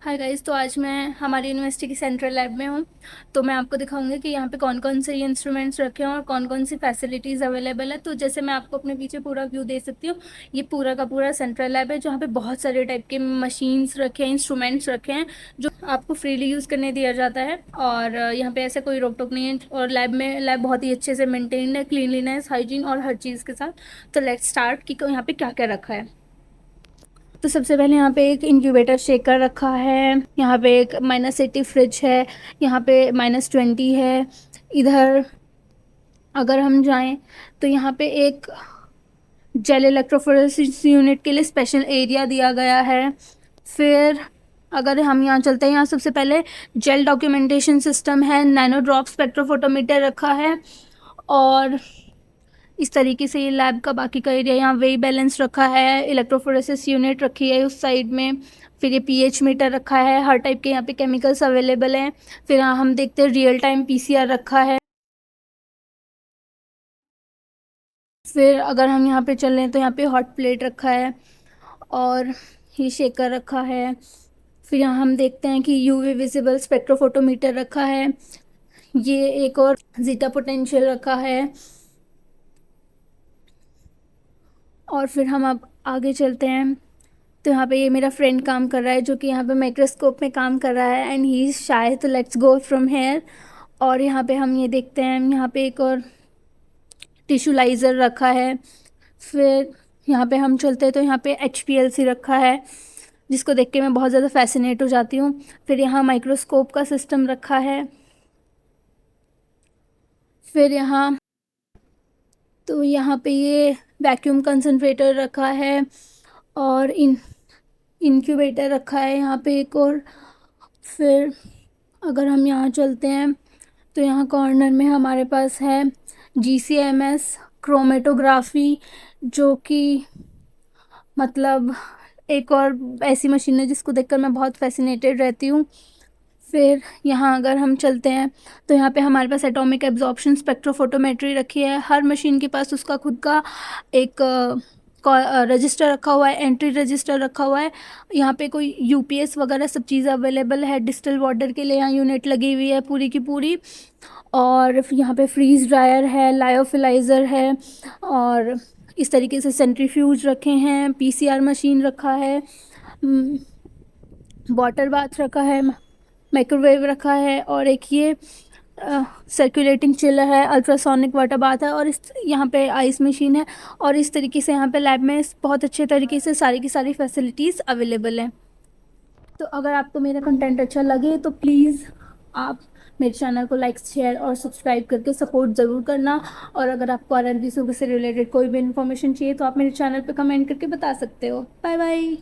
Hi guys, तो आज मैं हमारी यूनिवर्सिटी की सेंट्रल लैब में हूँ। तो मैं आपको दिखाऊंगी कि यहाँ पे कौन कौन से इंस्ट्रूमेंट्स रखे हैं और कौन कौन सी फैसिलिटीज़ अवेलेबल है। तो जैसे मैं आपको अपने पीछे पूरा व्यू दे सकती हूँ। ये पूरा का पूरा सेंट्रल लैब है जहाँ पे बहुत सारे टाइप के मशीन्स रखे हैं, इंस्ट्रूमेंट्स रखे हैं जो आपको फ्रीली यूज़ करने दिया जाता है। और यहाँ पे ऐसा कोई रोक टोक नहीं है। और लैब बहुत ही अच्छे से मेंटेन्ड है, क्लीनलीनेस, हाइजीन और हर चीज़ के साथ। तो लेट्स स्टार्ट कि यहाँ पे क्या क्या रखा है। तो सबसे पहले यहाँ पे एक इंक्यूबेटर शेकर रखा है। यहाँ पे एक -80 फ्रिज है। यहाँ पे -20 है। इधर अगर हम जाएं तो यहाँ पे एक जेल इलेक्ट्रोफोरेसिस यूनिट के लिए स्पेशल एरिया दिया गया है। फिर अगर हम यहाँ चलते हैं, यहाँ सबसे पहले जेल डॉक्यूमेंटेशन सिस्टम है, नैनो ड्रॉप स्पेक्ट्रोफोटोमीटर रखा है। और इस तरीके से ये लैब का बाकी का एरिया, यहाँ वेई बैलेंस रखा है, इलेक्ट्रोफोरेसिस यूनिट रखी है उस साइड में। फिर ये पीएच मीटर रखा है, हर टाइप के यहाँ पे केमिकल्स अवेलेबल हैं। फिर यहाँ हम देखते हैं रियल टाइम पीसीआर रखा है। फिर अगर हम यहाँ पे चलें तो यहाँ पे हॉट प्लेट रखा है और ही शेकर रखा है। फिर यहाँ हम देखते हैं कि यूवी विजिबल स्पेक्ट्रोफोटोमीटर रखा है। ये एक और जीटा पोटेंशियल रखा है। और फिर हम अब आगे चलते हैं तो यहाँ पे ये मेरा फ्रेंड काम कर रहा है जो कि यहाँ पे माइक्रोस्कोप में काम कर रहा है एंड ही इज़ शाय। तो लेट्स गो फ्रॉम हेयर। और यहाँ पे हम ये देखते हैं, यहाँ पे एक और टिशूलाइज़र रखा है। फिर यहाँ पे हम चलते हैं तो यहाँ पे HPLC रखा है जिसको देख के मैं बहुत ज़्यादा फैसिनेट हो जाती हूँ। फिर यहाँ माइक्रोस्कोप का सिस्टम रखा है। फिर यहाँ तो यहाँ पे ये वैक्यूम कंसनट्रेटर रखा है और इनक्यूबेटर रखा है यहाँ पे एक और। फिर अगर हम यहाँ चलते हैं तो यहाँ कॉर्नर में हमारे पास है GCMS क्रोमेटोग्राफी, जो कि मतलब एक और ऐसी मशीन है जिसको देखकर मैं बहुत फैसिनेटेड रहती हूँ। फिर यहाँ अगर हम चलते हैं तो यहाँ पे हमारे पास एटॉमिक एब्जॉर्प्शन स्पेक्ट्रोफोटोमेट्री रखी है। हर मशीन के पास उसका खुद का एक रजिस्टर रखा हुआ है, एंट्री रजिस्टर रखा हुआ है। यहाँ पे कोई UPS वगैरह सब चीज़ अवेलेबल है। डिस्टिल वाटर के लिए यहाँ यूनिट लगी हुई है पूरी की पूरी। और यहाँ पे फ्रीज ड्रायर है, लायोफिलाइज़र है और इस तरीके से सेंट्रीफ्यूज रखे हैं, PCR मशीन रखा है, वाटर बाथ रखा है, माइक्रोवेव रखा है और एक ये सर्कुलेटिंग चिलर है, अल्ट्रासोनिक वाटर बाथ है और इस यहाँ पे आइस मशीन है। और इस तरीके से यहाँ पे लैब में बहुत अच्छे तरीके से सारी की सारी फैसिलिटीज़ अवेलेबल हैं। तो अगर आपको मेरा कंटेंट अच्छा लगे तो प्लीज़ आप मेरे चैनल को लाइक, शेयर और सब्सक्राइब करके सपोर्ट ज़रूर करना। और अगर आपको RRB से रिलेटेड कोई भी इन्फॉर्मेशन चाहिए तो आप मेरे चैनल पे कमेंट करके बता सकते हो। Bye bye.